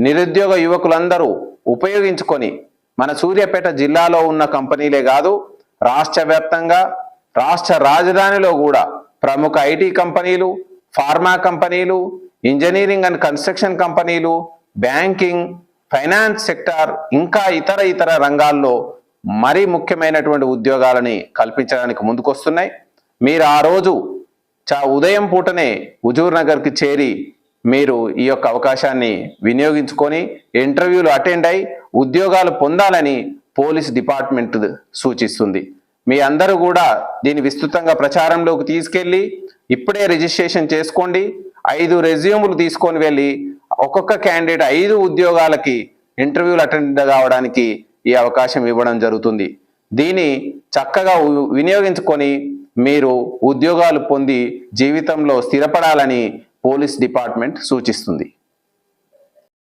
నిరుద్యోగ యువకులందరూ ఉపయోగించుకొని మన సూర్యాపేట జిల్లాలో ఉన్న కంపెనీలే కాదు, రాష్ట్ర వ్యాప్తంగా రాష్ట్ర రాజధానిలో కూడా ప్రముఖ ఐటీ కంపెనీలు, ఫార్మా కంపెనీలు, ఇంజనీరింగ్ అండ్ కన్స్ట్రక్షన్ కంపెనీలు, బ్యాంకింగ్, ఫైనాన్స్ సెక్టార్, ఇంకా ఇతర రంగాల్లో మరీ ముఖ్యమైనటువంటి ఉద్యోగాలని కల్పించడానికి ముందుకొస్తున్నాయి. మీరు ఆ రోజు ఉదయం పూటనే హుజూర్ నగర్కి చేరి మీరు ఈ యొక్క అవకాశాన్ని వినియోగించుకొని ఇంటర్వ్యూలు అటెండ్ అయి ఉద్యోగాలు పొందాలని పోలీస్ డిపార్ట్మెంట్ సూచిస్తుంది. మీ అందరూ కూడా దీన్ని విస్తృతంగా ప్రచారంలోకి తీసుకెళ్ళి ఇప్పుడే రిజిస్ట్రేషన్ చేసుకోండి. 5 రెజ్యూములు తీసుకొని వెళ్ళి ఒక్కొక్క క్యాండిడేట్ 5 ఉద్యోగాలకి ఇంటర్వ్యూలు అటెండ్ కావడానికి ఈ అవకాశం ఇవ్వడం జరుగుతుంది. దీన్ని చక్కగా వినియోగించుకొని మీరు ఉద్యోగాలు పొంది జీవితంలో స్థిరపడాలని పోలీస్ డిపార్ట్మెంట్ సూచిస్తుంది.